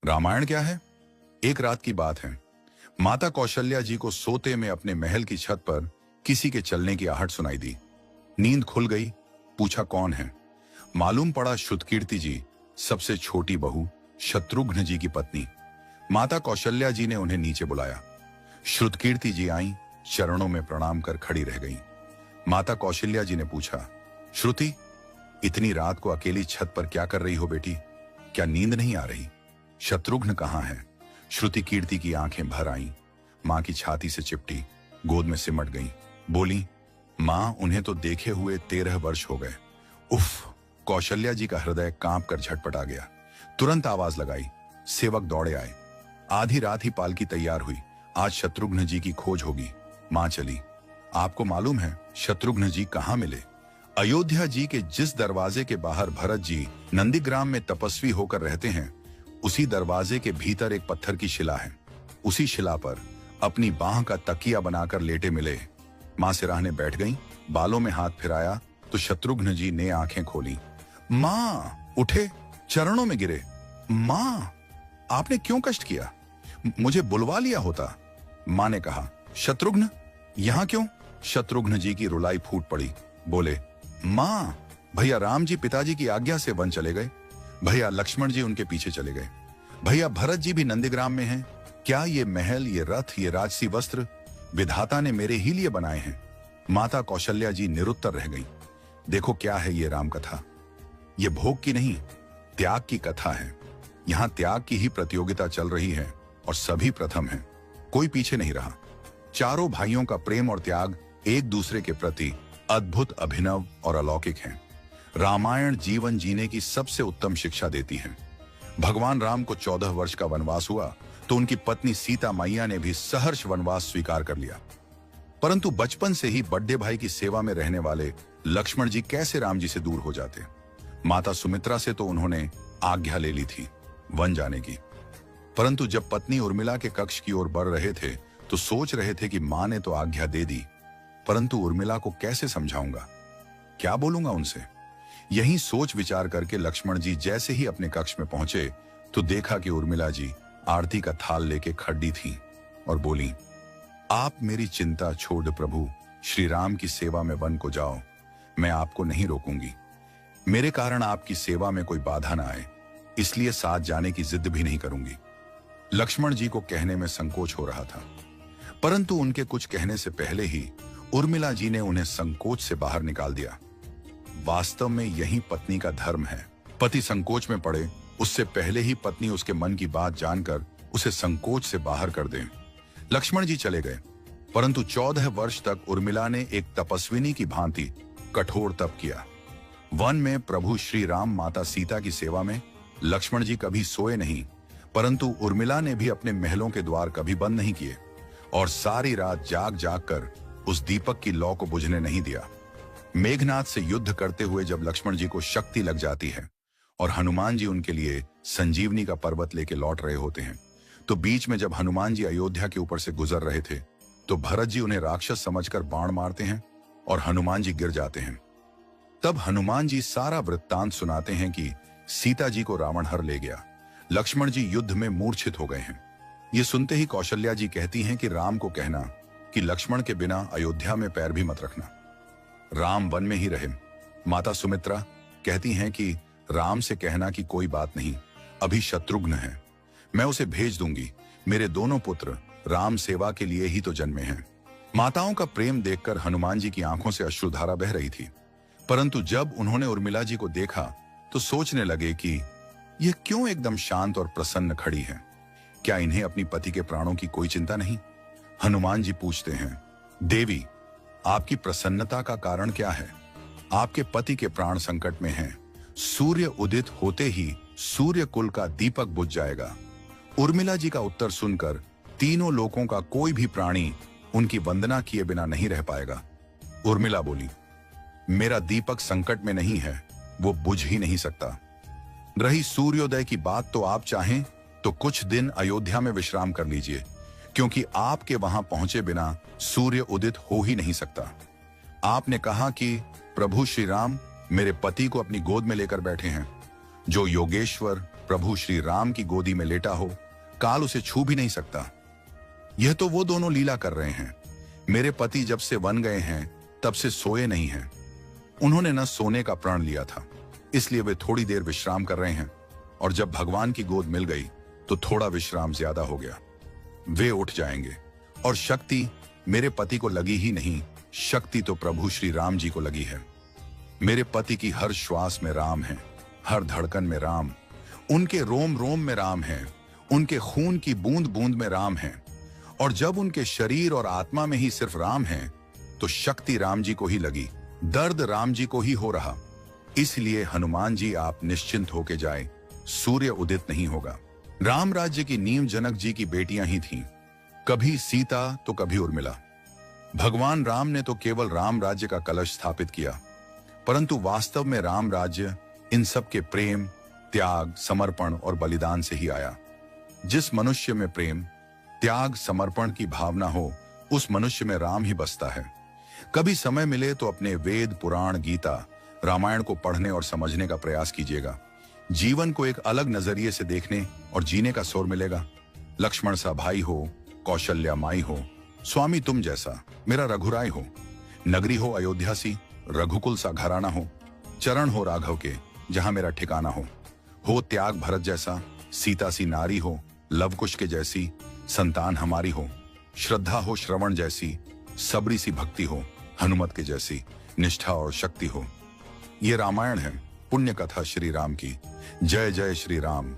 रामायण क्या है? एक रात की बात है। माता कौशल्या जी को सोते में अपने महल की छत पर किसी के चलने की आहट सुनाई दी। नींद खुल गई। पूछा कौन है? मालूम पड़ा श्रुतकीर्ति जी, सबसे छोटी बहू, शत्रुघ्न जी की पत्नी। माता कौशल्या जी ने उन्हें नीचे बुलाया। श्रुतकीर्ति जी आईं, चरणों में प्रणाम कर खड़ी रह गईं। माता कौशल्या जी ने पूछा, श्रुति, इतनी रात को अकेली छत पर क्या कर रही हो बेटी? क्या नींद नहीं आ रही? शत्रुघ्न कहाँ है? श्रुति कीर्ति की आंखें भर आईं, मां की छाती से चिपटी, गोद में सिमट गईं। बोली, मां, उन्हें तो देखे हुए 13 वर्ष हो गए। उफ! कौशल्या जी का हृदय कांप कर झटपटा गया। तुरंत आवाज लगाई। सेवक दौड़े आए। आधी रात ही पालकी तैयार हुई। आज शत्रुघ्न जी की खोज होगी। मां चली। आपको मालूम है शत्रुघ्न जी कहां मिले? अयोध्या जी के जिस दरवाजे के बाहर भरत जी नंदीग्राम में तपस्वी होकर रहते हैं, उसी दरवाजे के भीतर एक पत्थर की शिला है। उसी शिला पर अपनी बाह का तकिया बनाकर लेटे मिले। मां सिराहने बैठ गईं, बालों में हाथ फिराया तो शत्रुघ्न जी ने आंखें खोली। मां! उठे, चरणों में गिरे। मां, आपने क्यों कष्ट किया? मुझे बुलवा लिया होता। मां ने कहा, शत्रुघ्न यहां क्यों? शत्रुघ्न जी की रुलाई फूट पड़ी। बोले, मां, भैया राम जी पिताजी की आज्ञा से वन चले गए। भैया लक्ष्मण जी उनके पीछे चले गए। भैया भरत जी भी नंदीग्राम में हैं। क्या ये महल, ये रथ, ये राजसी वस्त्र विधाता ने मेरे ही लिए बनाए हैं? माता कौशल्या जी निरुत्तर रह गई। देखो क्या है ये राम कथा। ये भोग की नहीं, त्याग की कथा है। यहां त्याग की ही प्रतियोगिता चल रही है और सभी प्रथम हैं। कोई पीछे नहीं रहा। चारों भाइयों का प्रेम और त्याग एक दूसरे के प्रति अद्भुत, अभिनव और अलौकिक है। रामायण जीवन जीने की सबसे उत्तम शिक्षा देती है। भगवान राम को 14 वर्ष का वनवास हुआ तो उनकी पत्नी सीता मैया ने भी सहर्ष वनवास स्वीकार कर लिया। परंतु बचपन से ही बड़े भाई की सेवा में रहने वाले लक्ष्मण जी कैसे राम जी से दूर हो जाते? माता सुमित्रा से तो उन्होंने आज्ञा ले ली थी वन जाने की, परंतु जब पत्नी उर्मिला के कक्ष की ओर बढ़ रहे थे तो सोच रहे थे कि मां ने तो आज्ञा दे दी, परंतु उर्मिला को कैसे समझाऊंगा, क्या बोलूंगा उनसे? यही सोच विचार करके लक्ष्मण जी जैसे ही अपने कक्ष में पहुंचे तो देखा कि उर्मिला जी आरती का थाल लेके खड़ी थी और बोली, आप मेरी चिंता छोड़ प्रभु, श्री राम की सेवा में वन को जाओ। मैं आपको नहीं रोकूंगी। मेरे कारण आपकी सेवा में कोई बाधा ना आए, इसलिए साथ जाने की जिद भी नहीं करूंगी। लक्ष्मण जी को कहने में संकोच हो रहा था, परंतु उनके कुछ कहने से पहले ही उर्मिला जी ने उन्हें संकोच से बाहर निकाल दिया। वास्तव में यही पत्नी का धर्म है। पति संकोच में पड़े उससे पहले ही पत्नी उसके मन की बात जानकर उसे संकोच से बाहर कर दे। लक्ष्मण जी चले गए, परंतु 14 वर्ष तक उर्मिला ने एक तपस्विनी की भांति कठोर तप किया। वन में प्रभु श्री राम माता सीता की सेवा में लक्ष्मण जी कभी सोए नहीं, परंतु उर्मिला ने भी अपने महलों के द्वार कभी बंद नहीं किए और सारी रात जाग जाग कर उस दीपक की लौ को बुझने नहीं दिया। मेघनाथ से युद्ध करते हुए जब लक्ष्मण जी को शक्ति लग जाती है और हनुमान जी उनके लिए संजीवनी का पर्वत लेके लौट रहे होते हैं, तो बीच में जब हनुमान जी अयोध्या के ऊपर से गुजर रहे थे तो भरत जी उन्हें राक्षस समझकर बाण मारते हैं और हनुमान जी गिर जाते हैं। तब हनुमान जी सारा वृत्तांत सुनाते हैं कि सीता जी को रावण हर ले गया, लक्ष्मण जी युद्ध में मूर्छित हो गए हैं। ये सुनते ही कौशल्या जी कहती हैं कि राम को कहना कि लक्ष्मण के बिना अयोध्या में पैर भी मत रखना, राम वन में ही रहे। माता सुमित्रा कहती हैं कि राम से कहना कि कोई बात नहीं, अभी शत्रुघ्न है, मैं उसे भेज दूंगी। मेरे दोनों पुत्र राम सेवा के लिए ही तो जन्मे हैं। माताओं का प्रेम देखकर हनुमान जी की आंखों से अश्रुधारा बह रही थी, परंतु जब उन्होंने उर्मिला जी को देखा तो सोचने लगे कि यह क्यों एकदम शांत और प्रसन्न खड़ी है। क्या इन्हें अपनी पति के प्राणों की कोई चिंता नहीं? हनुमान जी पूछते हैं, देवी, आपकी प्रसन्नता का कारण क्या है? आपके पति के प्राण संकट में हैं। सूर्य उदित होते ही सूर्य कुल का दीपक बुझ जाएगा। उर्मिला जी का उत्तर सुनकर तीनों लोकों का कोई भी प्राणी उनकी वंदना किए बिना नहीं रह पाएगा। उर्मिला बोली, मेरा दीपक संकट में नहीं है, वो बुझ ही नहीं सकता। रही सूर्योदय की बात, तो आप चाहें तो कुछ दिन अयोध्या में विश्राम कर लीजिए, क्योंकि आपके वहां पहुंचे बिना सूर्य उदित हो ही नहीं सकता। आपने कहा कि प्रभु श्री राम मेरे पति को अपनी गोद में लेकर बैठे हैं। जो योगेश्वर प्रभु श्री राम की गोदी में लेटा हो, काल उसे छू भी नहीं सकता। यह तो वो दोनों लीला कर रहे हैं। मेरे पति जब से वन गए हैं तब से सोए नहीं हैं। उन्होंने न सोने का प्रण लिया था, इसलिए वे थोड़ी देर विश्राम कर रहे हैं, और जब भगवान की गोद मिल गई तो थोड़ा विश्राम ज्यादा हो गया। वे उठ जाएंगे। और शक्ति मेरे पति को लगी ही नहीं, शक्ति तो प्रभु श्री राम जी को लगी है। मेरे पति की हर श्वास में राम है, हर धड़कन में राम, उनके रोम रोम में राम है, उनके खून की बूंद बूंद में राम है। और जब उनके शरीर और आत्मा में ही सिर्फ राम है तो शक्ति राम जी को ही लगी, दर्द राम जी को ही हो रहा। इसलिए हनुमान जी आप निश्चिंत होके जाए, सूर्य उदित नहीं होगा। राम राज्य की नींव जनक जी की बेटियां ही थीं, कभी सीता तो कभी उर्मिला। भगवान राम ने तो केवल राम राज्य का कलश स्थापित किया, परंतु वास्तव में राम राज्य इन सब के प्रेम, त्याग, समर्पण और बलिदान से ही आया। जिस मनुष्य में प्रेम, त्याग, समर्पण की भावना हो, उस मनुष्य में राम ही बसता है। कभी समय मिले तो अपने वेद, पुराण, गीता, रामायण को पढ़ने और समझने का प्रयास कीजिएगा। जीवन को एक अलग नजरिए से देखने और जीने का सोर मिलेगा। लक्ष्मण सा भाई हो, कौशल्या माई हो, स्वामी तुम जैसा मेरा रघुराय हो, नगरी हो अयोध्या सी, रघुकुल सा घराना हो, चरण हो राघव के जहां मेरा ठिकाना हो त्याग भरत जैसा, सीता सी नारी हो, लवकुश के जैसी संतान हमारी हो, श्रद्धा हो श्रवण जैसी, सबरी सी भक्ति हो, हनुमत के जैसी निष्ठा और शक्ति हो। ये रामायण है, पुण्य कथा श्री राम की। जय जय श्री राम।